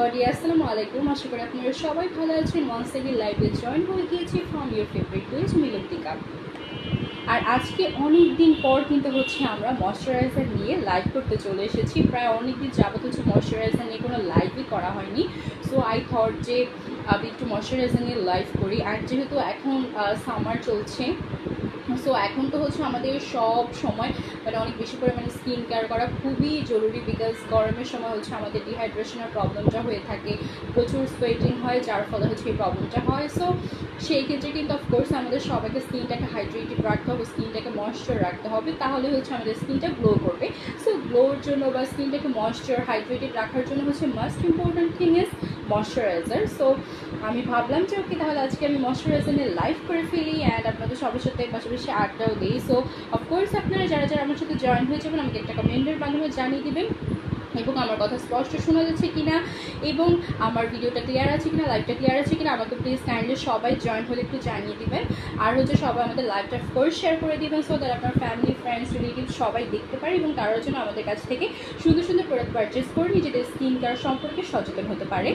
everybody, আসসালামু আলাইকুম। আশা করি আপনারা সবাই ভালো আছেন। ওয়ান্স এগেইন লাইভে জয়েন হয়ে গিয়েছি ফ্রম ইউর ফেভারিট পেজ মিলন্তিকা। আর আজকে অনেক দিন পর কিন্তু হচ্ছে আমরা ময়শ্চারাইজার নিয়ে লাইভ করতে চলে এসেছি। প্রায় অনেক দিন যাবত হচ্ছে ময়শ্চারাইজার নিয়ে কোনো লাইভই করা হয়নি। সো আই থট যে আমি একটু ময়শ্চারাইজার নিয়ে লাইভ করি। আর যেহেতু এখন সামার চলছে, সো এখন তো হচ্ছে আমাদের সব সময় মানে অনেক বেশি পরিমাণে স্কিন কেয়ার করা খুবই জরুরি, বিকজ গরমের সময় হচ্ছে আমাদের ডিহাইড্রেশনের প্রবলেমটা হয়ে থাকে, প্রচুর সোয়েটিং হয়, যার ফলে হচ্ছে এই প্রবলেমটা হয়। সো সেই ক্ষেত্রে কিন্তু অফকোর্স আমাদের সবাইকে স্কিনটাকে হাইড্রেটেড রাখতে হবে, স্কিনটাকে ময়েশ্চার রাখতে হবে, তাহলে হচ্ছে আমাদের স্কিনটা গ্লো করবে। সো গ্লোর জন্য বা স্কিনটাকে ময়েশ্চার হাইড্রেটেড রাখার জন্য হচ্ছে must important thing is moisturiser. So আমি ভাবলাম যে ওকে, তাহলে আজকে আমি ময়শ্চারাইজার নিয়ে লাইভ করে ফেলি অ্যান্ড আপনাদের সবার সাথে পাশাপাশি আড্ডাও দিই। সো অফকোর্স আপনারা যারা যারা আমার সাথে জয়েন হয়ে যাবেন আমাকে একটা কমেন্টের মাধ্যমে জানিয়ে দেবেন এবং আমার কথা স্পষ্ট শোনা যাচ্ছে কিনা এবং আমার ভিডিওটা ক্লিয়ার আছে কিনা, লাইভটা ক্লিয়ার আছে কিনা আমাকে প্লিজ কাইন্ডলি সবাই জয়েন হলে একটু জানিয়ে দিবেন। আর হচ্ছে সবাই আমাদের লাইভটা অফকোর্স শেয়ার করে দিবেন, সো দ্যাট আপনার ফ্যামিলি, ফ্রেন্ডস, রিলেটিভ সবাই দেখতে পারে এবং তার জন্য আমাদের কাছ থেকে সুন্দর সুন্দর প্রোডাক্ট পারচেস করে নিজেদের স্কিন কেয়ার সম্পর্কে সচেতন হতে পারে।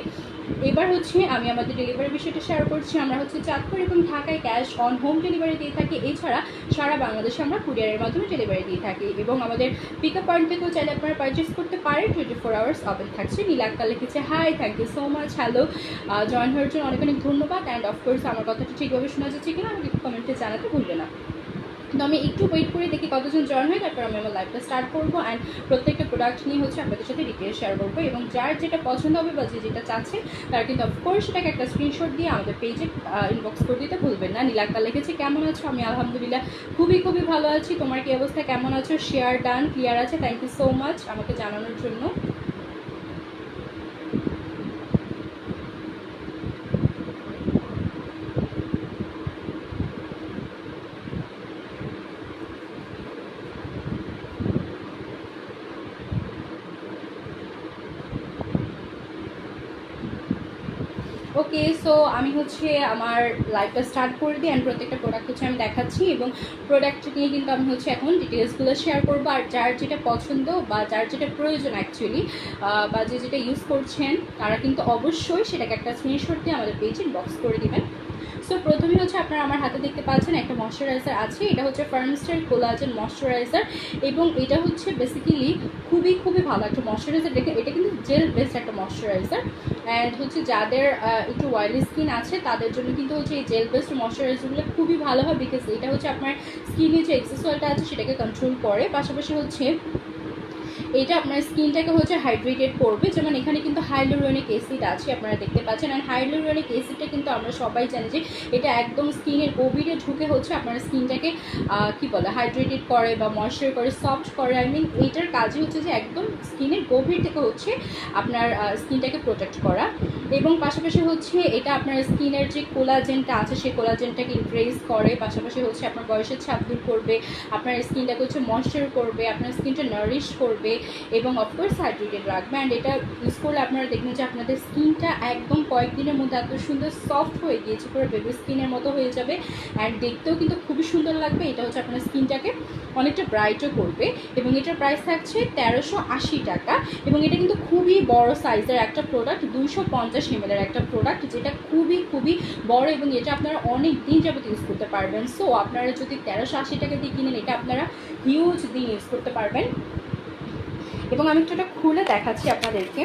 এবার হচ্ছে আমি আমাদের ডেলিভারি বিষয়টা শেয়ার করছি। আমরা হচ্ছে চাঁদপুর এবং ঢাকায় ক্যাশ অন হোম ডেলিভারি দিয়ে থাকি, এছাড়া সারা বাংলাদেশে আমরা কুরিয়ারের মাধ্যমে ডেলিভারি দিয়ে থাকি এবং আমাদের পিক আপ পয়েন্ট থেকেও চাইলে আপনারা পারচেস করতে পারেন। 24 আওয়ার্স ওপেন থাকছে। নীলাক্কা লিখেছে hi, thank you so much, hello, join হওয়ার জন্য অনেক অনেক ধন্যবাদ। অ্যান্ড অফকোর্স আমার কথাটা ঠিকভাবে শোনা যাচ্ছে কিনা আমাকে কমেন্টে জানাতে ভুলবে না। তো আমি একটু ওয়েট করে দেখি কতজন জয়েন হয়, তারপর আমি আমার লাইভটা স্টার্ট করবো অ্যান্ড প্রত্যেকটা প্রোডাক্ট নিয়ে হচ্ছে আপনাদের সাথে ডিটেল শেয়ার করবো এবং যার যেটা পছন্দ হবে বা যে যেটা চাচ্ছে তারা কিন্তু অফকোর্স সেটাকে একটা স্ক্রিনশট দিয়ে আমাদের পেজে ইনবক্স করে দিতে ভুলবেন না। নীলাক্কা লিখেছে কেমন আছো? আমি আলহামদুলিল্লাহ খুবই খুবই ভালো আছি। তোমার কি অবস্থা, কেমন আছো? শেয়ার ডান, ক্লিয়ার আছে, থ্যাংক ইউ সো মাচ আমাকে জানানোর জন্য। ওকে, সো আমি হচ্ছে আমার লাইভটা স্টার্ট করে দিই অ্যান্ড প্রত্যেকটা প্রোডাক্ট হচ্ছে আমি দেখাচ্ছি এবং প্রোডাক্ট নিয়ে কিন্তু আমি হচ্ছে এখন ডিটেলসগুলো শেয়ার করবো। আর যার যেটা পছন্দ বা যার যেটা প্রয়োজন অ্যাকচুয়ালি বা যে যেটা ইউজ করছেন তারা কিন্তু অবশ্যই সেটাকে একটা স্ক্রিনশট দিয়ে আমাদের পেজে ইনবক্স করে দেবেন। সো প্রথমেই হচ্ছে আপনারা আমার হাতে দেখতে পাচ্ছেন একটা ময়শ্চারাইজার আছে, এটা হচ্ছে ফার্মস্টার কোলাজেন ময়শ্চারাইজার এবং এটা হচ্ছে বেসিক্যালি খুবই খুবই ভালো একটা ময়শ্চারাইজার। দেখে এটা কিন্তু জেল বেসড একটা ময়শ্চারাইজার অ্যান্ড হচ্ছে যাদের একটু অয়েলি স্কিন আছে তাদের জন্য কিন্তু হচ্ছে এই জেল বেসড ময়শ্চারাইজারগুলো খুবই ভালো হয়, বিকজ এটা হচ্ছে আপনার স্কিনে যে এক্সেস অয়েলটা আছে সেটাকে কন্ট্রোল করে, পাশাপাশি হচ্ছে এটা আপনার স্কিনটাকে হচ্ছে হাইড্রেটেড করবে। যেমন এখানে কিন্তু হাইলোরনিক অ্যাসিড আছে আপনারা দেখতে পাচ্ছেন, অ্যান্ড হাইলোরনিক অ্যাসিডটা কিন্তু আমরা সবাই জানি যে এটা একদম স্কিনের গভীরে ঢুকে হচ্ছে আপনার স্কিনটাকে কী বলে হাইড্রেটেড করে বা ময়েশ্চার করে, সফট করে। আই মিন এইটার কাজই হচ্ছে যে একদম স্কিনের গভীর থেকে হচ্ছে আপনার স্কিনটাকে প্রোটেক্ট করা এবং পাশাপাশি হচ্ছে এটা আপনার স্কিনের যে কোলাজেনটা আছে সেই কোলাজেনটাকে ইনক্রিজ করে, পাশাপাশি হচ্ছে আপনার বয়সের ছাপ দূর করবে, আপনার স্কিনটাকে হচ্ছে ময়েশ্চার করবে, আপনার স্কিনটা নারিশ করবে এবং অফকোর্স হাইড্রেটেড রাখবে। অ্যান্ড এটা ইউজ করলে আপনারা দেখবেন যে আপনাদের স্কিনটা একদম কয়েকদিনের মধ্যে এত সুন্দর সফট হয়ে গিয়েছে, পুরো বেবি স্কিনের মতো হয়ে যাবে অ্যান্ড দেখতেও কিন্তু খুবই সুন্দর লাগবে। এটা হচ্ছে আপনার স্কিনটাকে অনেকটা ব্রাইটও করবে এবং এটার প্রাইস থাকছে 1380 টাকা এবং এটা কিন্তু খুবই বড় সাইজের একটা প্রোডাক্ট, 250 ml একটা প্রোডাক্ট, যেটা খুবই খুবই বড় এবং এটা আপনারা অনেক দিন যাবত ইউজ করতে পারবেন। সো আপনারা যদি 1380 টাকা দিয়ে কিনেন এটা আপনারা হিউজ দিন ইউজ করতে পারবেন। এবং আমি একটু খুলে দেখাচ্ছি আপনাদেরকে,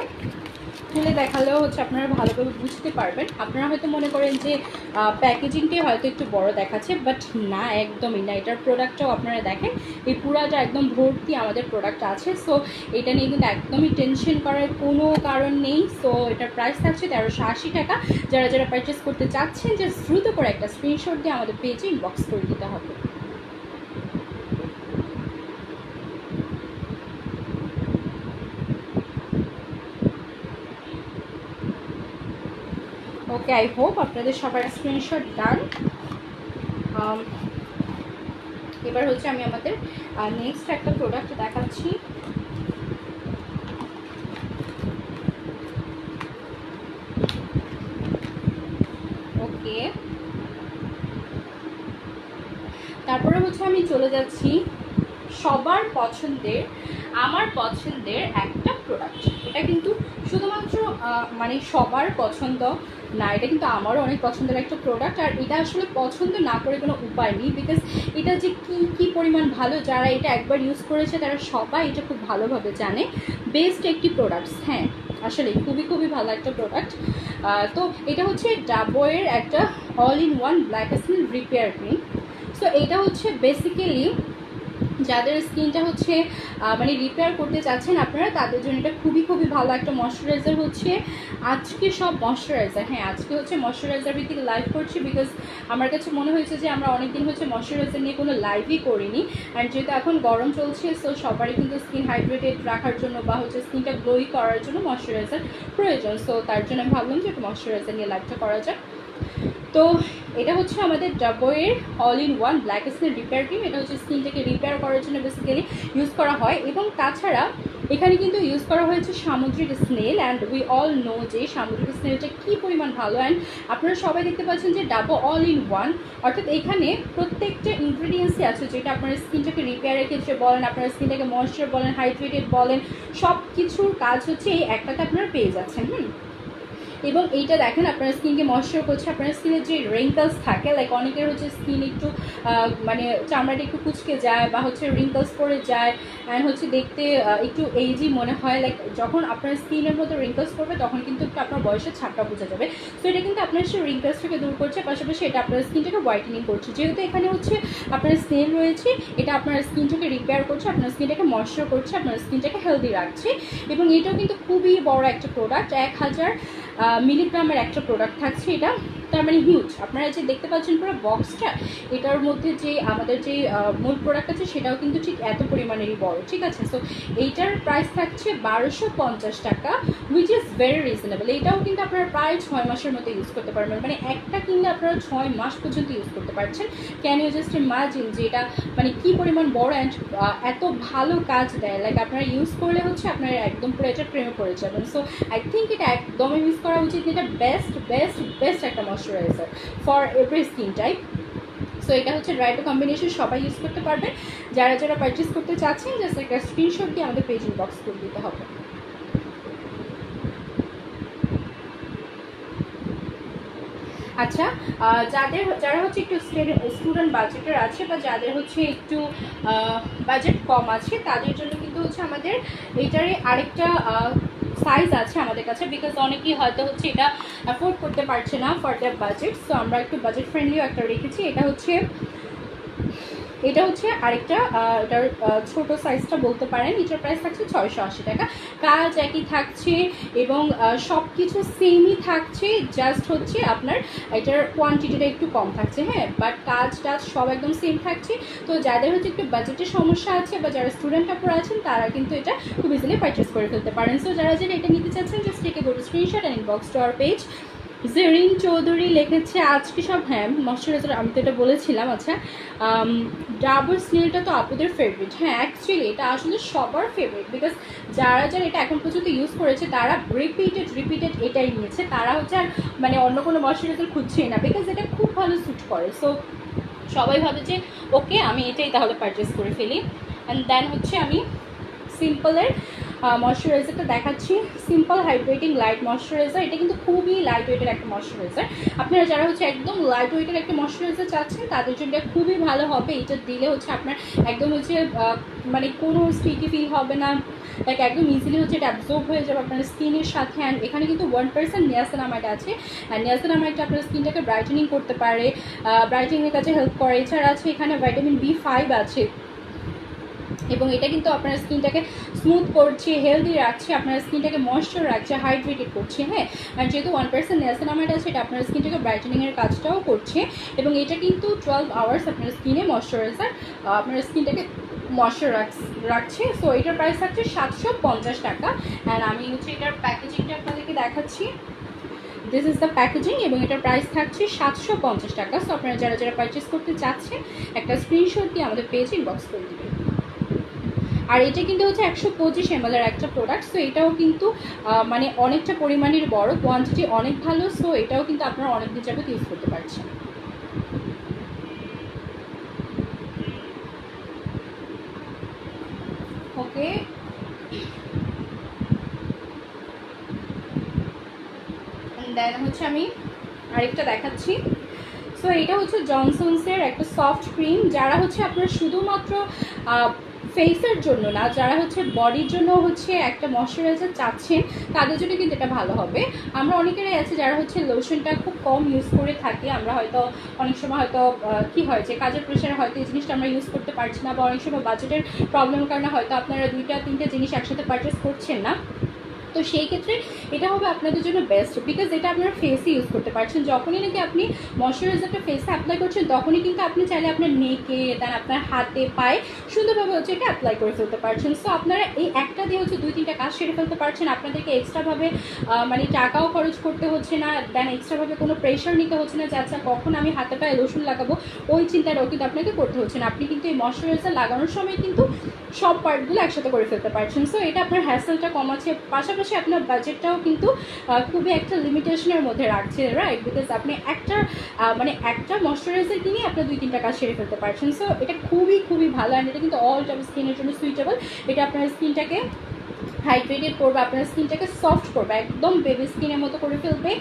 খুলে দেখালেও হচ্ছে আপনারা ভালোভাবে বুঝতে পারবেন। আপনারা হয়তো মনে করেন যে প্যাকেজিংটাই হয়তো একটু বড় দেখাচ্ছে, বাট না, একদমই না। এটার প্রোডাক্টটাও আপনারা দেখেন, এই পুরাটা একদম ভর্তি আমাদের প্রোডাক্ট আছে। সো এটা নিয়ে কিন্তু একদমই টেনশন করার কোনো কারণ নেই। সো এটার প্রাইস থাকছে 1380 টাকা। যারা যারা পারচেস করতে চাচ্ছেন যে দ্রুত করে একটা স্ক্রিনশট দিয়ে আমাদের পেজে ইনবক্স করে দিতে হবে। ওকে, আই হোপ আপনাদের সবার স্ক্রিনশট ডান। এবার হচ্ছে আমি আমাদের নেক্সট একটা প্রোডাক্ট দেখাচ্ছি। ওকে, তারপরে হচ্ছে আমি চলে যাচ্ছি সবার পছন্দের, আমার পছন্দের একটা প্রোডাক্ট। এটা কিন্তু শুধুমাত্র মানে সবার পছন্দ না, এটা কিন্তু আমারও অনেক পছন্দের একটা প্রোডাক্ট। আর এটা আসলে পছন্দ না করে কোনো উপায় নেই, বিকজ এটা যে কী পরিমাণ ভালো, যারা এটা একবার ইউজ করেছে তারা সবাই এটা খুব ভালোভাবে জানে। বেস্ট একটি প্রোডাক্টস, হ্যাঁ আসলে খুবই ভালো একটা প্রোডাক্ট। তো এটা হচ্ছে ডাবরের একটা all in one black skin repair cream. So এটা হচ্ছে বেসিক্যালি যাদের স্কিনটা হচ্ছে মানে রিপেয়ার করতে চাচ্ছেন আপনারা, তাদের জন্য এটা খুবই ভালো একটা ময়শ্চারাইজার হচ্ছে। আজকে সব ময়শ্চারাইজার, হ্যাঁ আজকে হচ্ছে ময়শ্চারাইজার ভিত্তিক লাইভ করছি, বিকজ আমার কাছে মনে হয়েছে যে আমরা অনেকদিন হচ্ছে ময়শ্চারাইজার নিয়ে কোনো লাইভই করিনি। অ্যান্ড যেহেতু এখন গরম চলছে, সো সবারই কিন্তু স্কিন হাইড্রেটেড রাখার জন্য বা হচ্ছে স্কিনটা গ্লোই করার জন্য ময়শ্চারাইজার প্রয়োজন। সো তার জন্য আমি ভাবলাম যে একটু ময়শ্চারাইজার নিয়ে লাইভটা করা যায়। তো এটা হচ্ছে আমাদের ডাবরের all in one black skin repair cream. এটা হচ্ছে স্কিনটাকে রিপেয়ার করার জন্য বেসিক্যালি ইউজ করা হয়। এবং তাছাড়া এখানে কিন্তু ইউজ করা হয়েছে সামুদ্রিক snail. And we all know যে সামুদ্রিক স্নেলটা কী পরিমাণ ভালো। অ্যান্ড আপনারা সবাই দেখতে পাচ্ছেন যে ডাবর অল ইন ওয়ান, অর্থাৎ এখানে প্রত্যেকটা ইনগ্রিডিয়েন্টসই আছে যেটা আপনার স্কিনটাকে রিপেয়ারের ক্ষেত্রে বলেন, আপনার স্কিনটাকে ময়েশ্চার বলেন, হাইড্রেটেড বলেন, সব কিছুর কাজ হচ্ছে এই একটাতে আপনারা পেয়ে যাচ্ছেন। এবং এইটা দেখেন আপনার স্কিনকে ময়েশ্চার করছে। আপনার স্কিনের যে রিঙ্কলস থাকে, লাইক অনেকের হচ্ছে স্কিন একটু মানে চামড়াটা একটু কুচকে যায় বা হচ্ছে রিঙ্কলস পড়ে যায়, অ্যান্ড হচ্ছে দেখতে একটু এইজি মনে হয়। লাইক যখন আপনার স্কিনের মধ্যে রিঙ্কলস পড়বে তখন কিন্তু একটু আপনার বয়সের ছাপটা বোঝা যাবে। তো এটা কিন্তু আপনার সেই রিঙ্কলসটাকে দূর করছে, পাশাপাশি এটা আপনার স্কিনটাকে হোয়াইটেনিং করছে। যেহেতু এখানে হচ্ছে আপনার স্নেল রয়েছে, এটা আপনার স্কিনটাকে রিপেয়ার করছে, আপনার স্কিনটাকে ময়েশ্চার করছে, আপনার স্কিনটাকে হেলদি রাখছে। এবং এটাও কিন্তু খুবই বড় একটা প্রোডাক্ট, 1000 মিলিগ্রামের একটা প্রোডাক্ট থাকছে এটা, তার মানে হিউজ। আপনারা যে দেখতে পাচ্ছেন পুরো বক্সটা, এটার মধ্যে যে আমাদের যে মূল প্রোডাক্ট আছে সেটাও কিন্তু ঠিক এত পরিমাণেরই বড়, ঠিক আছে। সো এইটার প্রাইস থাকছে 1250 টাকা, উইচ ইজ ভেরি রিজনেবল। এটাও কিন্তু আপনারা প্রায় 6 মাসের মতো ইউজ করতে পারবেন, মানে একটা কিনলে আপনারা 6 মাস পর্যন্ত ইউজ করতে পারছেন। ক্যান ইউ জাস্ট ইমাজিন যে এটা মানে কী পরিমাণ বড় অ্যান্ড এত ভালো কাজ দেয়। লাইক আপনারা ইউজ করলে হচ্ছে আপনারা একদম পুরো এটা প্রেমে পড়ে যাবেন। সো আই থিঙ্ক এটা একদমই মিস করা উচিত। এটা বেস্ট একটা moisturiser for every skin type. So এটা হচ্ছে ড্রাই টু কম্বিনেশন, সবাই ইউজ করতে পারবে। যারা পারচেস করতে চাচ্ছেন জাস্ট একটা স্ক্রিনশট দিয়ে আমাদের পেজ ইনবক্স করে দিতে হবে। আচ্ছা, যারা হচ্ছে একটু স্টুডেন্ট বাজেটের আছে বা যাদের হচ্ছে একটু বাজেট কম আছে, তাদের জন্য কিন্তু হচ্ছে আমাদের এইটারে আরেকটা সাইজ আছে আমাদের কাছে, বিকজ অনেকেই হয়তো হচ্ছে এটা অ্যাফোর্ড করতে পারছে না ফর দ্যার বাজেট। সো আমরা একটু বাজেট ফ্রেন্ডলিও একটা রেখেছি। এটা হচ্ছে আরেকটা এটার ছোটো সাইজটা বলতে পারেন। এটার প্রাইস থাকছে 680 টাকা। কাজ একই থাকছে এবং সব কিছু সেমই থাকছে, জাস্ট হচ্ছে আপনার এটার কোয়ান্টিটিটা একটু কম থাকছে, হ্যাঁ, বাট কাজ সব একদম সেম থাকছে। তো যাদের হচ্ছে একটু বাজেটের সমস্যা আছে বা যারা স্টুডেন্ট আপনারা আছেন, তারা কিন্তু এটা খুব ইজিলি পারচেস করে ফেলতে পারেন। সো যারা এটা নিতে চাচ্ছেন, just take a go to screenshot and inbox to our page. Zerin Chowdhury লিখেছে আজকে সব, হ্যাঁ ময়শ্চারাইজার আমি তো এটা বলেছিলাম। আচ্ছা, ডাবর স্নেলটা তো আপুদের ফেভারিট। হ্যাঁ অ্যাকচুয়ালি এটা আসলে সবার ফেভারিট, বিকজ যারা এটা এখন পর্যন্ত ইউজ করেছে তারা রিপিটেড এটাই নিয়েছে। তারা হচ্ছে আর মানে অন্য কোনো ময়শ্চারাইজার খুঁজছেই না, বিকজ এটা খুব ভালো স্যুট করে। সো সবাই ভাবে যে ওকে আমি এটাই তাহলে পারচেস করে ফেলি। অ্যান্ড দেন হচ্ছে আমি সিম্পলের ময়শ্চারাইজারটা দেখাচ্ছি। সিম্পল হাইড্রেটিং লাইট ময়শ্চারাইজার, এটা কিন্তু খুবই লাইট ওয়েটের একটা ময়শ্চারাইজার। আপনারা যারা হচ্ছে একদম লাইট ওয়েটের একটা ময়শ্চারাইজার চাচ্ছেন, তাদের জন্য এটা খুবই ভালো হবে। এটা দিলে হচ্ছে আপনার একদম হচ্ছে মানে কোনো স্টিকি ফিল হবে না, লাইক একদম ইজিলি হচ্ছে এটা অ্যাবজর্ব হয়ে যাবে আপনার স্কিনের সাথে। অ্যান্ড এখানে কিন্তু 1% নিয়াসিনামাইড আছে। অ্যান্ড নিয়াসিনামাইডটা আপনার স্কিনটাকে ব্রাইটেনিং করতে পারে, ব্রাইটেনিংয়ের কাছে হেল্প করে। এছাড়া আছে এখানে ভিটামিন B5 আছে, এবং এটা কিন্তু আপনার স্কিনটাকে স্মুথ করছে, হেলদি রাখছে, আপনার স্কিনটাকে ময়েশ্চার রাখছে, হাইড্রেটেড করছে, হ্যাঁ। আর যেহেতু 1% নিয়াসিনামাইড আছে, এটা আপনার স্কিনটাকে ব্রাইটেনিংয়ের কাজটাও করছে। এবং এটা কিন্তু 12 আওয়ার্স আপনার স্কিনে ময়েশ্চারাইজার আপনার স্কিনটাকে ময়েশ্চার রাখছে। সো এটার প্রাইস থাকছে 750 টাকা। অ্যান্ড আমি হচ্ছে এটার প্যাকেজিংটা আপনাদেরকে দেখাচ্ছি। দিস ইজ দ্য প্যাকেজিং, এবং এটার প্রাইস থাকছে 750 টাকা। সো আপনারা যারা পারচেস করতে চাচ্ছেন, একটা স্ক্রিনশট দিয়ে আমাদের পেজে ইনবক্স করে দেবেন। আর এটা কিন্তু হচ্ছে 125 ml একটা প্রোডাক্ট। সো এটাও কিন্তু মানে অনেকটা পরিমাণের বড়, কোয়ান্টিটি অনেক ভালো। সো এটাও কিন্তু আপনারা অনেক দিন যাবত ইউজ করতে পারছেন। ওকে, দেন হচ্ছে আমি আরেকটা দেখাচ্ছি। সো এটা হচ্ছে জনসনসের একটা সফট ক্রিম, যারা হচ্ছে আপনারা শুধুমাত্র ফেসের জন্য না, যারা হচ্ছে বডির জন্য হচ্ছে একটা ময়শ্চারাইজার চাচ্ছেন তাদের জন্য কিন্তু এটা ভালো হবে। আমরা অনেকেরই আছে যারা হচ্ছে লোশনটা খুব কম ইউজ করে থাকি, আমরা হয়তো অনেক সময় হয়তো কী হয় যে কাজের প্রেশারে হয়তো এই জিনিসটা আমরা ইউজ করতে পারছি না, বা অনেক সময় বাজেটের প্রবলেমের কারণে হয়তো আপনারা 2-3টে জিনিস একসাথে পারচেস করছেন না। তো সেই ক্ষেত্রে এটা হবে আপনাদের জন্য বেস্ট, বিকজ এটা আপনার ফেসে ইউজ করতে পারছেন। যখনই নাকি আপনি ময়শ্চারাইজারটা ফেসে অ্যাপ্লাই করছেন তখনই কিন্তু আপনি চাইলে আপনার নেকে দেন আপনার হাতে পায়ে সুন্দরভাবে হচ্ছে এটা অ্যাপ্লাই করে ফেলতে পারছেন। সো আপনারা এই একটা দিয়ে হচ্ছে 2-3টা কাজ সেরে ফেলতে পারছেন, আপনাদেরকে এক্সট্রাভাবে মানে টাকাও খরচ করতে হচ্ছে না, দেন এক্সট্রাভাবে কোনো প্রেশার নিতে হচ্ছে না যে আচ্ছা কখন আমি হাতে পায়ে লোশন লাগাবো, ওই চিন্তাটাও কিন্তু আপনাকে করতে হচ্ছে না। আপনি কিন্তু এই ময়শ্চারাইজার লাগানোর সময় কিন্তু সব পার্টগুলো একসাথে করে ফেলতে পারছেন। সো এটা আপনার হ্যাসেলটা কমাচ্ছে, পাশাপাশি আপনার বাজেটটাও কিন্তু খুবই একটা লিমিটেশনের মধ্যে রাখছে, রাইট? বিকজ আপনি একটা ময়শ্চারাইজার কিনে আপনার 2-3টা কাজ সেরে ফেলতে পারছেন। সো এটা খুবই ভালো, অ্যান্ড এটা কিন্তু অল টাইপ স্কিনের জন্য সুইটেবল। এটা আপনার স্কিনটাকে হাইড্রেটেড করবে, আপনার স্কিনটাকে সফট করবে, একদম বেবি স্কিনের মতো করে ফেলবে,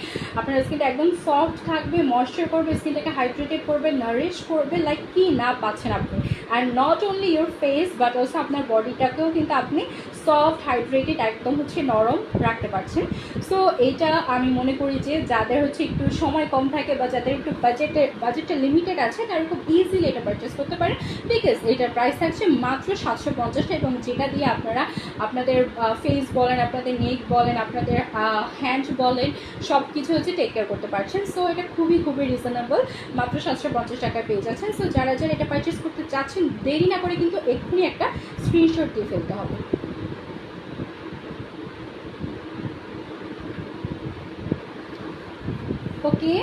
আপনার স্কিনটা একদম সফট থাকবে, ময়েশ্চার করবে, স্কিনটাকে হাইড্রেটেড করবে, নারিশ করবে, লাইক কি না পাচ্ছেন আপনি। And not only your face but also আপনার বডিটাকেও কিন্তু আপনি সফট হাইড্রেটেড একদম হচ্ছে নরম রাখতে পারছেন। সো এইটা আমি মনে করি যে যাদের হচ্ছে একটু সময় কম থাকে বা যাদের একটু বাজেটটা লিমিটেড আছে তারা খুব ইজিলি এটা পারচেস করতে পারে, বিকজ এটার প্রাইস থাকছে মাত্র 750 এবং যেটা দিয়ে আপনারা আপনাদের ফেস বলেন, আপনাদের নেক বলেন, আপনাদের হ্যান্ড বলেন, সব কিছু হচ্ছে টেক কেয়ার করতে পারছেন। সো এটা খুবই রিজনেবল, মাত্র 750 টাকায় পেয়ে যাচ্ছেন। সো যারা এটা পারচেস করতে চাচ্ছেন দেরি না করে কিন্তু এক্ষুনি একটা স্ক্রিনশট দিয়ে ফেলতে হবে। ওকে,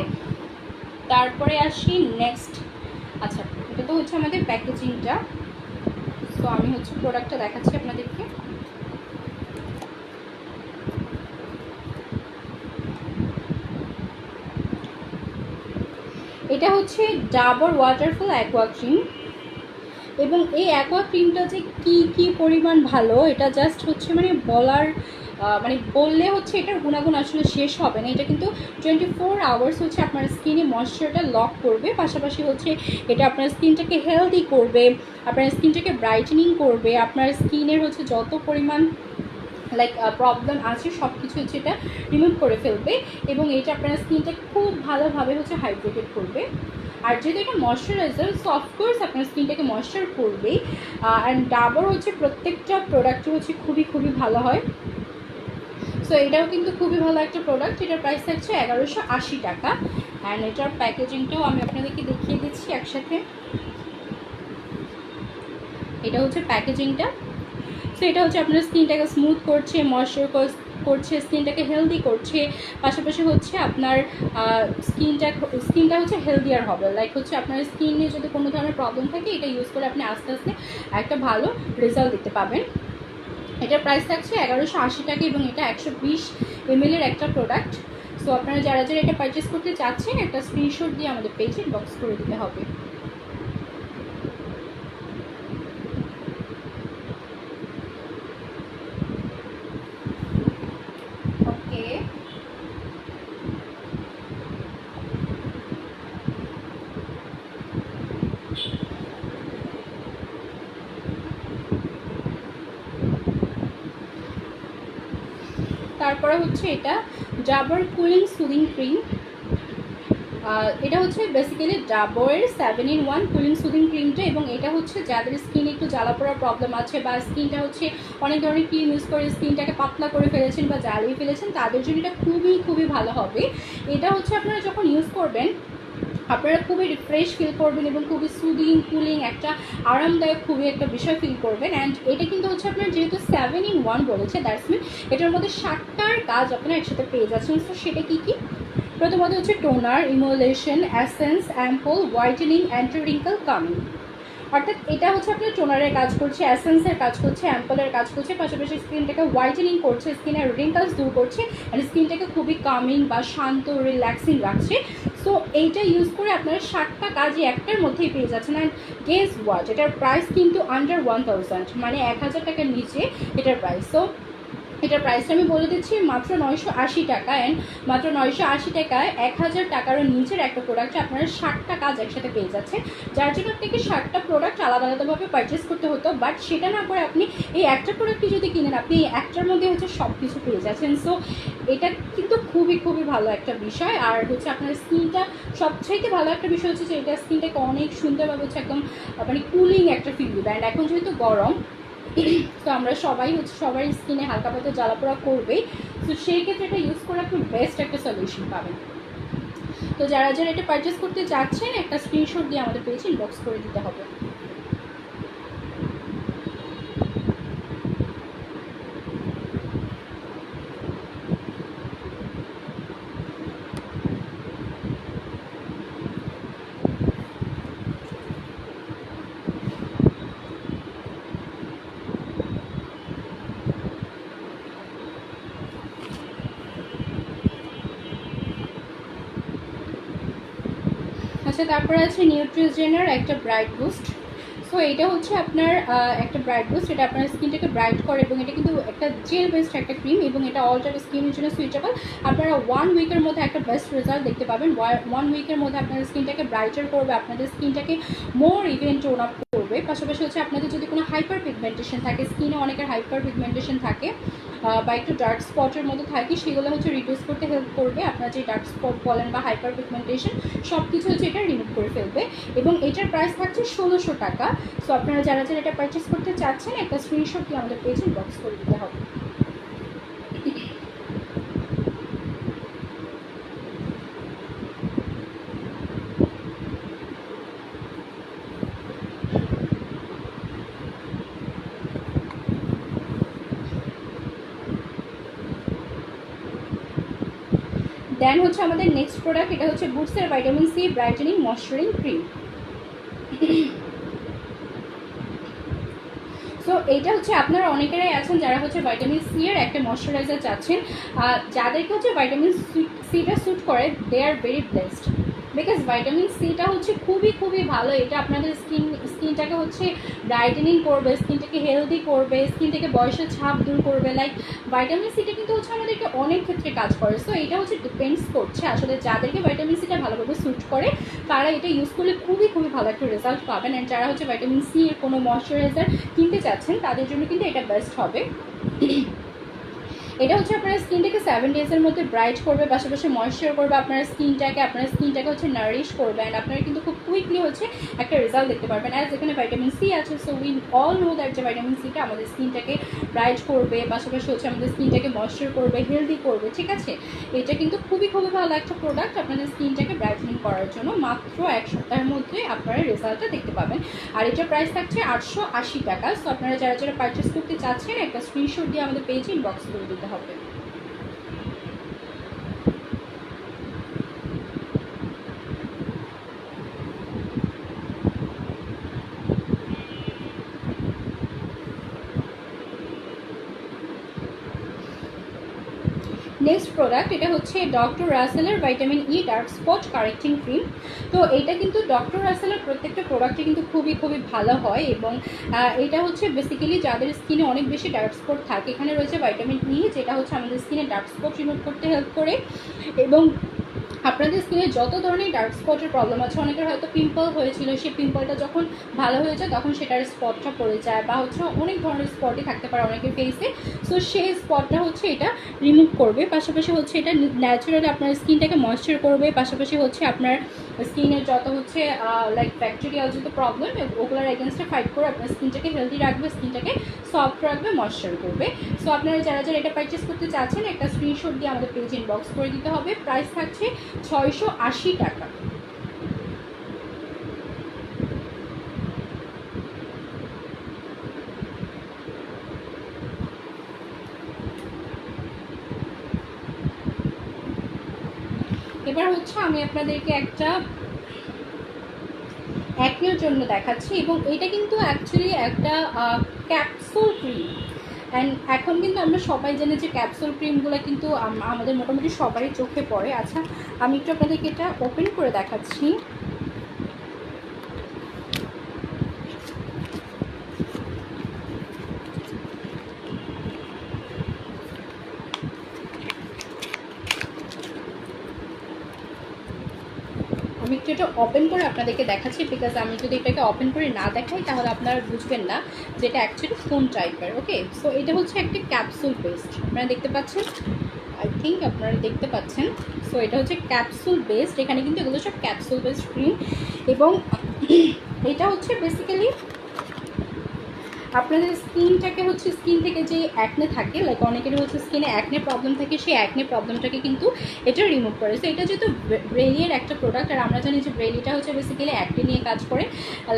তারপরে আসি নেক্সট। আচ্ছা, এটা তো হচ্ছে আমাদের প্যাকেজিংটা। সো আমি হচ্ছে প্রোডাক্টটা দেখাচ্ছি আপনাদেরকে। এটা হচ্ছে ডাবর ওয়াটারফল অ্যাকোয়া ক্রিম, এবং এই অ্যাকোয়া ক্রিমটা যে কি পরিমাণ ভালো এটা জাস্ট হচ্ছে বললে হচ্ছে এটার গুণাগুণ আসলে শেষ হবে না। এটা কিন্তু 24 আওয়ার্স হচ্ছে আপনার স্কিনে ময়েশ্চারটা লক করবে, পাশাপাশি হচ্ছে এটা আপনার স্কিনটাকে হেলদি করবে, আপনার স্কিনটাকে ব্রাইটেনিং করবে, আপনার স্কিনের হচ্ছে যত পরিমাণ প্রবলেম আছে সব কিছু হচ্ছে এটা রিমুভ করে ফেলবে, এবং এটা আপনার স্কিনটা খুব ভালোভাবে হচ্ছে হাইড্রেটেড করবে। আর যেহেতু এটা ময়শ্চারাইজার, সো অফকোর্স আপনার স্কিনটাকে ময়েশ্চার করবেই। অ্যান্ড ডাবর হচ্ছে প্রত্যেকটা প্রোডাক্টই হচ্ছে খুবই ভালো হয়। সো এটাও কিন্তু খুবই ভালো একটা প্রোডাক্ট। এটার প্রাইস থাকছে 1180 টাকা। অ্যান্ড এটার প্যাকেজিংটাও আমি আপনাদেরকে দেখিয়ে দিচ্ছি একসাথে। এটা হচ্ছে প্যাকেজিংটা। সো এটা হচ্ছে আপনার স্কিনটাকে স্মুথ করছে, ময়েশ্চার করছে, স্কিনটাকে হেলদি করছে, পাশাপাশি হচ্ছে আপনার স্কিনটা হচ্ছে হেলদিয়ার হবে। লাইক হচ্ছে আপনার স্কিনে যদি কোনো ধরনের প্রবলেম থাকে এটা ইউজ করে আপনি আস্তে আস্তে একটা ভালো রেজাল্ট দেখতে পাবেন। এটার প্রাইস থাকছে 1180 টাকা এবং এটা 120 ml একটা প্রোডাক্ট। সো আপনারা যারা এটা পারচেস করতে চাচ্ছেন একটা স্ক্রিনশট দিয়ে আমাদের পেজে ইনবক্স করে দিতে হবে। ওকে, তারপরে হচ্ছে এটা ডাবর কুলিং সুদিং ক্রিম। এটা হচ্ছে বেসিক্যালি ডাবরের 7-in-1 কুলিং সুদিং ক্রিমটা, এবং এটা হচ্ছে যাদের স্কিনে একটু জ্বালা পোড়ার প্রবলেম আছে বা স্কিনটা হচ্ছে অনেক ধরনের ক্রিম ইউজ করে স্কিনটাকে পাতলা করে ফেলেছেন বা জ্বালিয়ে ফেলেছেন তাদের জন্য এটা খুবই ভালো হবে। এটা হচ্ছে আপনারা যখন ইউজ করবেন আপনারা খুবই রিফ্রেশ ফিল করবেন এবং খুবই সুদিং কুলিং একটা আরামদায়ক খুবই একটা বিষয় ফিল করবেন। অ্যান্ড এটা কিন্তু হচ্ছে আপনার যেহেতু 7-in-1 বলেছে, দ্যাটস মিন এটার মধ্যে 7টার কাজ আপনারা একসাথে পেয়ে যাচ্ছেন। তো সেটা কি প্রথমত হচ্ছে toner, emulsion, essence, ampoule, whitening, anti wrinkle coming. অর্থাৎ এটা হচ্ছে আপনার টোনারের কাজ করছে, অ্যাসেন্সের কাজ করছে, অ্যাম্পলের কাজ করছে, পাশাপাশি স্কিনটাকে হোয়াইটেনিং করছে, স্কিনের রিঙ্কলস দূর করছে, অ্যান্ড স্কিনটাকে খুবই কামিং বা শান্ত রিল্যাক্সিং রাখছে। সো এইটা ইউজ করে আপনারা 7টা কাজই একটার মধ্যেই পেয়ে যাচ্ছেন। অ্যান্ড গেস হোয়াট, এটার প্রাইস কিন্তু আন্ডার 1000, মানে 1000 টাকার নিচে এটার প্রাইস। সো এটার প্রাইসটা আমি বলে দিচ্ছি মাত্র 980 টাকা। অ্যান্ড মাত্র 980 টাকায় 1000 টাকারও নিচের একটা প্রোডাক্টে আপনারা 60টা কাজ একসাথে পেয়ে যাচ্ছেন, যার জন্য আপনাকে 60টা প্রোডাক্ট আলাদা আলাদাভাবে পারচেস করতে হতো। বাট সেটা না করে আপনি এই একটা প্রোডাক্টটি যদি কিনেন, আপনি এই একটার মধ্যে হচ্ছে সব কিছু পেয়ে যাচ্ছেন। সো এটা কিন্তু খুবই খুবই ভালো একটা বিষয়। আর হচ্ছে আপনার স্কিনটা সবচাইতে ভালো একটা বিষয় হচ্ছে যে এটা স্কিনটাকে অনেক সুন্দরভাবে হচ্ছে একদম মানে কুলিং একটা ফিল দিবে। অ্যান্ড এখন যেহেতু গরম, তো আমরা সবাই হচ্ছে সবার স্কিনে হালকা পাতলা জ্বালাপোড়া করবেই। তো সেই ক্ষেত্রে এটা ইউজ করে আপনি বেস্ট একটা সলিউশন পাবেন। তো যারা যারা এটা পারচেস করতে চাচ্ছেন একটা স্ক্রিনশট দিয়ে আমাদের পেজে ইনবক্স করে দিতে হবে। আচ্ছা, তারপরে আছে নিউট্রিজেনার একটা ব্রাইট বুস্ট। সো এটা হচ্ছে আপনার একটা ব্রাইট বুস্ট, এটা আপনার স্কিনটাকে ব্রাইট করে এবং এটা কিন্তু একটা জেল বেসড একটা ক্রিম এবং এটা অল টাইপ স্কিনের জন্য সুইটেবল। আপনারা 1 উইকের মধ্যে একটা বেস্ট রেজাল্ট দেখতে পাবেন। 1 উইকের মধ্যে আপনার স্কিনটাকে ব্রাইটার করবে, আপনাদের স্কিনটাকে মোর ইভেন টোন আপ করবে। পাশাপাশি হচ্ছে আপনাদের যদি কোনো হাইপার পিগমেন্টেশন থাকে, স্কিনে অনেকের হাইপার পিগমেন্টেশন থাকে বা একটু ডার্ক স্পটের মধ্যে থাকে, সেগুলো হচ্ছে রিডিউস করতে হেল্প করবে। আপনার যে ডার্ক স্পট বলেন বা হাইপার পিগমেন্টেশন সব কিছু হচ্ছে এটা রিমুভ করে ফেলবে। এবং এটার প্রাইস থাকছে 1600 টাকা। সো আপনারা যারা যারা এটা পারচেস করতে চাচ্ছেন একটা স্ক্রিনশট দিয়ে আমাদের পেজে ইনবক্স করে দিতে হবে। দেন হচ্ছে আমাদের নেক্সট প্রোডাক্ট, এটা হচ্ছে বুটসের vitamin C brightening moisturising cream. So এইটা হচ্ছে আপনারা অনেকেরাই আছেন যারা হচ্ছে ভাইটামিন সি এর একটা ময়শ্চারাইজার চাচ্ছেন। যাদেরকে হচ্ছে ভাইটামিন সিটা স্যুট করে, they are very blessed, because vitamin সিটা হচ্ছে খুবই খুবই ভালো। এটা আপনাদের স্কিনটাকে হচ্ছে ব্রাইটেনিং করবে, স্কিনটাকে হেলদি করবে, স্কিন থেকে বয়সের ছাপ দূর করবে। লাইক ভাইটামিন সিটা কিন্তু হচ্ছে আমাদেরকে অনেক ক্ষেত্রে কাজ করে। সো এটা হচ্ছে ডিপেন্ডস করছে আসলে যাদেরকে ভাইটামিন সিটা ভালোভাবে স্যুট করে তারা এটা ইউজ করলে খুবই খুবই ভালো একটা রেজাল্ট পাবেন। অ্যান্ড যারা হচ্ছে ভাইটামিন সি এর কোনো ময়শ্চারাইজার কিনতে চাচ্ছেন তাদের জন্য কিন্তু এটা বেস্ট হবে। এটা হচ্ছে আপনার স্কিনটাকে 7 ডেজের মধ্যে ব্রাইট করবে, পাশাপাশি ময়েশ্চার করবে আপনার স্কিনটাকে হচ্ছে নারিশ করবে। অ্যান্ড আপনারা কিন্তু খুব কুইকলি হচ্ছে একটা রেজাল্ট দেখতে পারবেন। অ্যাজ এখানে ভাইটামিন সি আছে, so we all know that যে ভাইটামিন সিটা আমাদের স্কিনটাকে ব্রাইট করবে, পাশাপাশি হচ্ছে আমাদের স্কিনটাকে ময়েশ্চার করবে, হেলদি করবে। ঠিক আছে, এটা কিন্তু খুবই খুবই ভালো একটা প্রোডাক্ট আপনাদের স্কিনটাকে ব্রাইটেনিং করার জন্য। মাত্র 1 সপ্তাহের মধ্যে আপনারা রেজাল্টটা দেখতে পাবেন। আর এটার প্রাইস থাকছে 880 টাকা। সো আপনারা যারা যারা পারচেস করতে চাচ্ছেন একটা স্ক্রিনশট দিয়ে আমাদের পেজে ইনবক্স করে দিতে হবে। নেক্সট প্রোডাক্ট, এটা হচ্ছে ডক্টর রাসেলের ভাইটামিন ই ডার্ক স্পট কারেক্টিং ক্রিম। তো এইটা কিন্তু ডক্টর রাসেলের প্রত্যেকটা প্রোডাক্টই কিন্তু খুবই খুবই ভালো হয় এবং এটা হচ্ছে বেসিক্যালি যাদের স্কিনে অনেক বেশি ডার্ক স্পট থাকে, এখানে রয়েছে ভাইটামিন ই, যেটা হচ্ছে আমাদের স্কিনে ডার্ক স্পট রিমুভ করতে হেল্প করে। এবং আপনাদের স্কিনে যত ধরনের ডার্ক স্পটের প্রবলেম আছে, অনেকের হয়তো পিম্পল হয়েছিল, সেই পিম্পলটা যখন ভালো হয়ে যায় তখন সেটার স্পটটা পড়ে যায়, বা হচ্ছে অনেক ধরনের স্পটই থাকতে পারে অনেকের ফেসে। সো সেই স্পটটা হচ্ছে এটা রিমুভ করবে, পাশাপাশি হচ্ছে এটা ন্যাচারালি আপনার স্কিনটাকে ময়েশ্চার করবে, পাশাপাশি হচ্ছে আপনার স্কিনের যত হচ্ছে লাইক ব্যাকটেরিয়াল যত প্রবলেম ওগুলোর এগেনস্টে ফাইট করে আপনার স্কিনটাকে হেলদি রাখবে, স্কিনটাকে সফট রাখবে, ময়েশ্চার করবে। সো আপনারা যারা যারা এটা পারচেস করতে চাচ্ছেন একটা স্ক্রিনশট দিয়ে আমাদের পেজ ইনবক্স করে দিতে হবে। প্রাইস থাকছে 680 টাকা। এবার হচ্ছে আমি আপনাদেরকে একটা অ্যাকনের জন্য দেখাচ্ছি এবং এটা কিন্তু অ্যাকচুয়ালি একটা ক্যাপসুল ক্রিম। অ্যান্ড এখন কিন্তু আমরা সবাই জানি যে ক্যাপসুল ক্রিমগুলো কিন্তু আমাদের মোটামুটি সবারই চোখে পড়ে। আচ্ছা, আমি একটু আপনাদেরকে এটা ওপেন করে দেখাচ্ছি। একটু এটা ওপেন করে আপনাদেরকে দেখাচ্ছি, বিকজ আমি যদি এটাকে ওপেন করে না দেখাই তাহলে আপনারা বুঝবেন না যে এটা অ্যাকচুয়ালি কোন টাইপের। ওকে, সো এটা হচ্ছে একটি ক্যাপসুল বেসড, আপনারা দেখতে পাচ্ছেন, আই থিঙ্ক আপনারা দেখতে পাচ্ছেন। সো এটা হচ্ছে ক্যাপসুল বেসড, এখানে কিন্তু এগুলো সব ক্যাপসুল বেসড ক্রিম। এবং এটা হচ্ছে বেসিক্যালি আপনাদের স্কিনটাকে হচ্ছে, স্কিন থেকে যে অ্যাকনে থাকে, লাইক অনেকেরই হচ্ছে স্কিনে অ্যাকনে প্রবলেম থাকে, সেই অ্যাকনে প্রবলেমটাকে কিন্তু এটা রিমুভ করে। সো এটা যেহেতু ব্রেলিয়ের একটা প্রোডাক্ট, আর আমরা জানি যে ব্রেলিটা হচ্ছে বেসিক্যালি অ্যাকনে নিয়ে কাজ করে,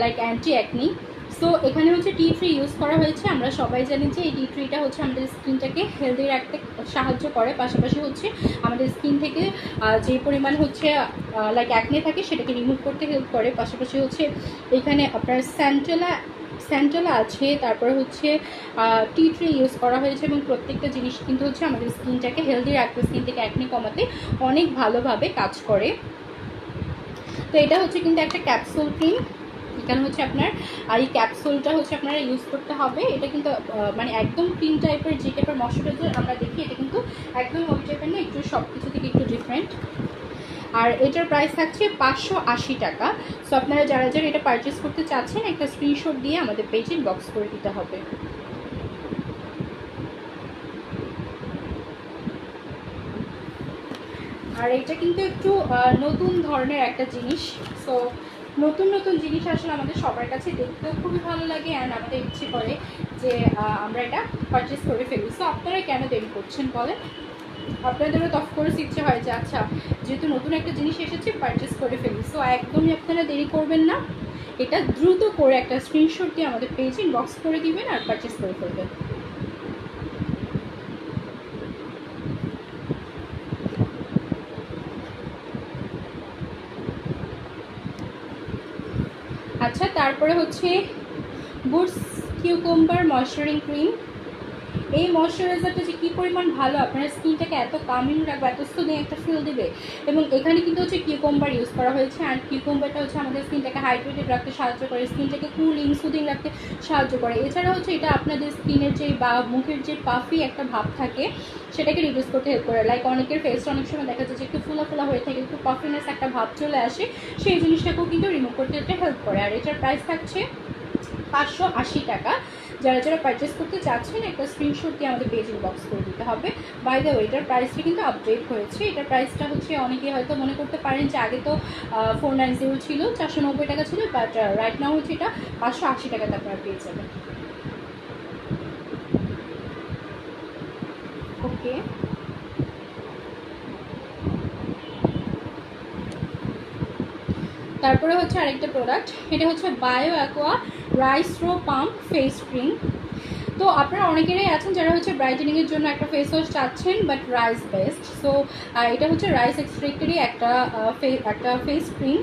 লাইক অ্যান্টি অ্যাকনি। সো এখানে হচ্ছে টি ট্রি ইউজ করা হয়েছে। আমরা সবাই জানি যে এই টি ট্রিটা হচ্ছে আমাদের স্কিনটাকে হেলদি রাখতে সাহায্য করে, পাশাপাশি হচ্ছে আমাদের স্কিন থেকে যে পরিমাণ হচ্ছে লাইক অ্যাকনে থাকে সেটাকে রিমুভ করতে হেল্প করে। পাশাপাশি হচ্ছে এখানে আপনার স্যান্টেলা আছে, তারপরে হচ্ছে টি ট্রি ইউজ করা হয়েছে, এবং প্রত্যেকটা জিনিস কিন্তু হচ্ছে আমাদের স্কিনটাকে হেলদি রাখতে, স্কিন থেকে অ্যাকনে কমাতে অনেক ভালোভাবে কাজ করে। তো এটা হচ্ছে কিন্তু একটা ক্যাপসুল ক্রিম। এখানে হচ্ছে আপনার এই ক্যাপসুলটা হচ্ছে আপনারা ইউজ করতে হবে। এটা কিন্তু মানে একদম ক্রিম টাইপের, যে টাইপের ময়শ্চারাইজার আমরা দেখি, এটা কিন্তু একদম ওই টাইপের না, একটু সব কিছু থেকে একটু ডিফারেন্ট। আর এটার প্রাইস থাকছে 580 টাকা। সো আপনারা যারা যারা এটা পারচেস করতে চাচ্ছেন একটা স্ক্রিনশট দিয়ে আমাদের পেজে বক্স করে দিতে হবে। আর এটা কিন্তু একটু নতুন ধরনের একটা জিনিস। সো নতুন নতুন জিনিস আসলে আমাদের সবার কাছে দেখতেও খুবই ভালো লাগে, অ্যান্ড আমাদের ইচ্ছে করে যে আমরা এটা পারচেস করে ফেলি। সো আপনারা কেন দেরি করছেন বলেন? আপনাদেরও তো অফকোর্স ইচ্ছে হয় যে আচ্ছা যেহেতু নতুন একটা জিনিস এসেছে পারচেস করে ফেলি। সো একদমই আপনারা দেরি করবেন না, এটা দ্রুত করে একটা স্ক্রিনশট দিয়ে আমাদের পেজে ইনবক্স করে দিবেন আর পারচেস করে ফেলবেন। আচ্ছা, তারপরে হচ্ছে বুটস কিউকাম্বার ময়শ্চারিং ক্রিম। এই ময়শ্চারাইজারটা যে কী পরিমাণ ভালো, আপনার স্কিনটাকে এত কামিং রাখবে, এত সুদিং একটা ফিল দেবে। এবং এখানে কিন্তু হচ্ছে কিউকাম্বার ইউজ করা হয়েছে, আর কিউকাম্বারটা হচ্ছে আমাদের স্কিনটাকে হাইড্রেটেড রাখতে সাহায্য করে, স্কিনটাকে কুলিং সুদিং রাখতে সাহায্য করে। এছাড়া হচ্ছে এটা আপনাদের স্কিনের যে বা মুখের যে পাফি একটা ভাব থাকে সেটাকে রিডিউস করতে হেল্প করে। লাইক অনেকের ফেসটা অনেক সময় দেখা যায় যে একটু ফুলা ফুলা হয়ে থাকে, একটু পাফিনেস একটা ভাব চলে আসে, সেই জিনিসটাকেও কিন্তু রিমুভ করতে একটা হেল্প করে। আর এটার প্রাইস থাকছে 580 টাকা। যারা যারা পারচেস করতে চাচ্ছেন একটা স্ক্রিনশট দিয়ে আমাদের পেজ ইনবক্স করে দিতে হবে। বাই দ্য ওয়ে এটার প্রাইসটা কিন্তু আপডেট হয়েছে। এটার প্রাইসটা হচ্ছে অনেকে হয়তো মনে করতে পারেন যে আগে তো 490 ছিল, 490 টাকা ছিল, বাট রাইট নাও হচ্ছে এটা 580 টাকাতে আপনারা পেয়ে যাবেন। ওকে, তারপরে হচ্ছে আরেকটা প্রোডাক্ট, এটা হচ্ছে bio aqua rice raw pulp face cream. তো আপনারা অনেকেরই আছেন যারা হচ্ছে ব্রাইটেনিংয়ের জন্য একটা ফেস ওয়াশ চাচ্ছেন, বাট রাইস বেস্ট। সো এটা হচ্ছে রাইস এক্সট্রেক্টেরই একটা ফেস ক্রিম,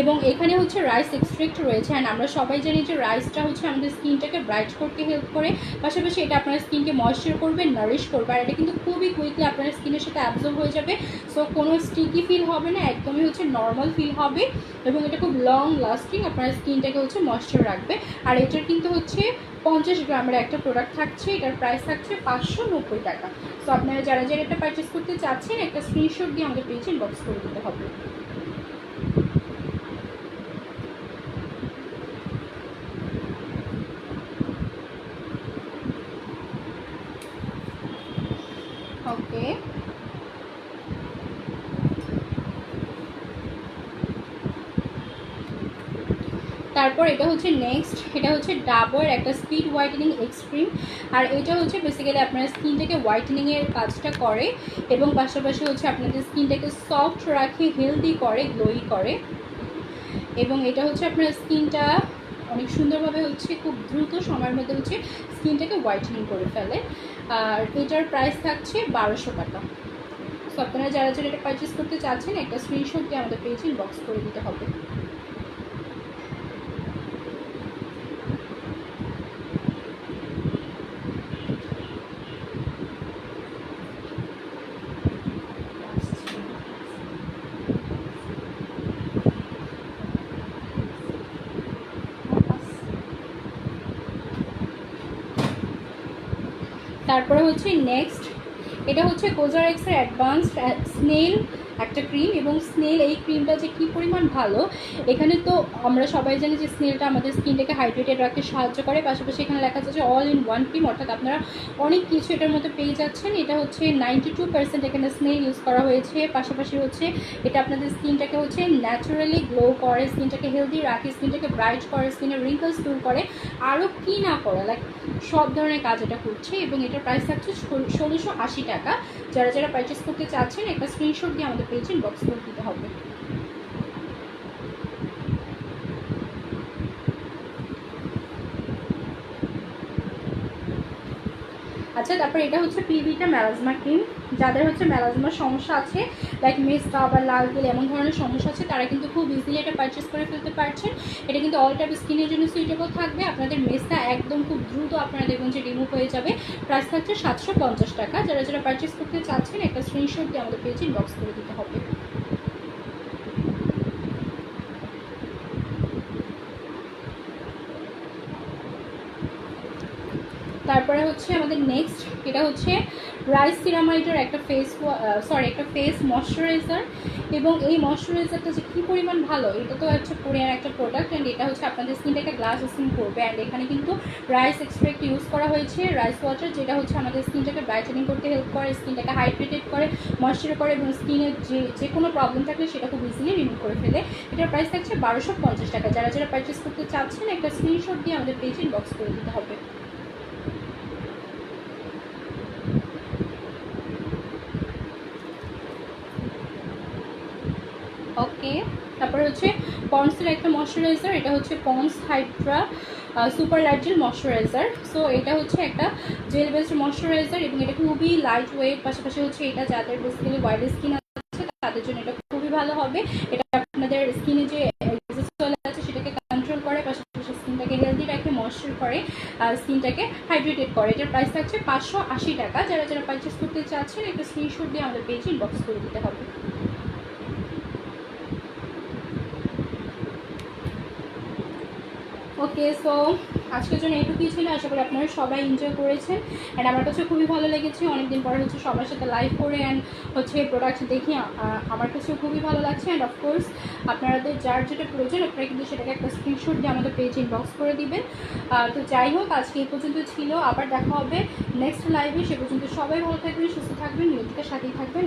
এবং এখানে হচ্ছে রাইস এক্সট্রেক্ট রয়েছে। অ্যান্ড আমরা সবাই জানি যে রাইসটা হচ্ছে আমাদের স্কিনটাকে ব্রাইট করতে হেল্প করে, পাশাপাশি এটা আপনার স্কিনকে ময়েশ্চার করবে, নারিশ করবে, আর এটা কিন্তু খুবই কুইকলি আপনার স্কিনের সাথে অ্যাবজর্ব হয়ে যাবে। সো কোনো স্টিকি ফিল হবে না, একদমই হচ্ছে নর্মাল ফিল হবে, এবং এটা খুব লং লাস্টিং আপনার স্কিনটাকে হচ্ছে ময়েশ্চার রাখবে। আর এটার কিন্তু হচ্ছে 50 গ্রামের একটা প্রোডাক্ট থাকছে, এটার প্রাইস থাকছে 590 টাকা। সো আপনারা যারা যারা এটা পারচেস করতে চাচ্ছেন একটা স্ক্রিনশট দিয়ে আমাদের পেজে ইনবক্স করে দিতে হবে। ওকে, তারপর এটা হচ্ছে নেক্সট, এটা হচ্ছে ডাবর একটা স্পিড হোয়াইটেনিং এক্সট্রিম। আর এটা হচ্ছে বেসিক্যালি আপনার স্কিনটাকে হোয়াইটেনিংয়ের কাজটা করে, এবং পাশাপাশি হচ্ছে আপনাদের স্কিনটাকে সফট রাখে, হেলদি করে, গ্লোই করে, এবং এটা হচ্ছে আপনার স্কিনটা অনেক সুন্দরভাবে হচ্ছে খুব দ্রুত সময়ের মধ্যে হচ্ছে স্কিনটাকে হোয়াইটেনিং করে ফেলে। আর এটার প্রাইস থাকছে 1200 টাকা। সো আপনারা যারা যারা এটা পারচেস করতে চাচ্ছেন একটা স্ক্রিনশট দিয়ে আমাদের পেজে ইনবক্স করে দিতে হবে। তারপরে হচ্ছে নেক্সট, এটা হচ্ছে কোজারেক্সের অ্যাডভান্সড স্নেল একটা ক্রিম, এবং স্নেল এই ক্রিমটা যে কী পরিমাণ ভালো, এখানে তো আমরা সবাই জানি যে স্নেলটা আমাদের স্কিনটাকে হাইড্রেটেড রাখতে সাহায্য করে, পাশাপাশি এখানে লেখা আছে যে অল ইন ওয়ান ক্রিম, অর্থাৎ আপনারা অনেক কিছু এটার মধ্যে পেয়ে যাচ্ছেন। এটা হচ্ছে 92% এখানে স্নেল ইউজ করা হয়েছে, পাশাপাশি হচ্ছে এটা আপনাদের স্কিনটাকে হচ্ছে ন্যাচারালি গ্লো করে, স্কিনটাকে হেলদি রাখে, স্কিনটাকে ব্রাইট করে, স্কিনের রিঙ্কলস দূর করে, আরও কি না করে, লাইক সব ধরনের কাজ এটা করছে। এবং এটার প্রাইস থাকছে 1680 টাকা। যারা যারা পারচেস করতে চাচ্ছেন একটা স্ক্রিনশট দিয়ে আমাদের পেজে ইনবক্স করে দিতে হবে। আচ্ছা, তারপর এটা হচ্ছে পিভিটা মেলাজমা ক্রিম। যাদের হচ্ছে মেলাজমার সমস্যা আছে, লাইক মেস্তা বা লাল তেল এমন ধরনের সমস্যা আছে, তারা কিন্তু খুব ইজিলি এটা পারচেস করে ফেলতে পারছেন। এটা কিন্তু অল টাইপ স্কিনের জন্য সুইটেবল থাকবে। আপনাদের মেস্তা একদম খুব দ্রুত আপনারা দেখবেন যে রিমুভ হয়ে যাবে। প্রাইস থাকছে 750 টাকা। যারা যারা পারচেস করতে চাচ্ছেন একটা স্ক্রিনশট দিয়ে আমাদের পেজে ইনবক্স করে দিতে হবে। তারপরে হচ্ছে আমাদের নেক্সট, এটা হচ্ছে রাইস সিরামাইডের একটা একটা ফেস ময়শ্চারাইজার। এবং এই ময়শ্চারাইজারটা যে কী পরিমাণ ভালো, এটা তো হচ্ছে কোরিয়ান একটা প্রোডাক্ট, অ্যান্ড এটা হচ্ছে আপনাদের স্কিনটাকে গ্লাস স্কিন করবে। অ্যান্ড এখানে কিন্তু রাইস এক্সট্রাক্ট ইউজ করা হয়েছে, রাইস ওয়াটার, যেটা হচ্ছে আমাদের স্কিনটাকে ব্রাইটেনিং করতে হেল্প করে, স্কিনটাকে হাইড্রেটেড করে, ময়শ্চার করে, এবং স্কিনের যে কোনো প্রবলেম থাকলে সেটা খুব ইজিলি রিমুভ করে ফেলে। এটার প্রাইস থাকছে 1250 টাকা। যারা যারা পারচেস করতে চাচ্ছেন একটা স্ক্রিনশট দিয়ে আমাদের পেজে ইনবক্স করে দিতে হবে। ওকে, তারপরে হচ্ছে পন্ডসের একটা ময়শ্চারাইজার, এটা হচ্ছে Pond's hydra super light gel moisturiser. So এটা হচ্ছে একটা জেল বেসড ময়শ্চারাইজার, এবং এটা খুবই লাইট ওয়েট, পাশাপাশি হচ্ছে এটা যাদের বেসিক্যালি ওয়াইড স্কিন আছে তাদের জন্য এটা খুবই ভালো হবে। এটা আপনাদের স্কিনে যে আছে সেটাকে কন্ট্রোল করে, পাশাপাশি স্কিনটাকে হেলদি রাখে, ময়শ্চার করে, স্কিনটাকে হাইড্রেটেড করে। এটার প্রাইস থাকছে 580 টাকা। যারা যারা পারচেস করতে চাচ্ছেন একটা স্ক্রিনশট দিয়ে আমাদের পেজে ইনবক্স করে দিতে হবে। ওকে, সো আজকের জন্য এইটুকুই ছিল। আশা করি আপনারা সবাই এনজয় করেছেন, অ্যান্ড আমার কাছে খুবই ভালো লেগেছে অনেকদিন পরে হচ্ছে সবার সাথে লাইভ করে অ্যান্ড হচ্ছে প্রোডাক্ট দেখি আমার কাছেও খুবই ভালো লাগছে। অ্যান্ড অফকোর্স আপনাদের যার যেটা প্রয়োজন আপনারা কিন্তু সেটাকে একটা স্ক্রিনশট দিয়ে আমাদের পেজে ইনবক্স করে দিবেন। তো যাই হোক, আজকে এই পর্যন্ত ছিল, আবার দেখা হবে নেক্সট লাইভে। সে পর্যন্ত সবাই ভালো থাকবেন, সুস্থ থাকবেন, নিয়মিত সাথেই থাকবেন।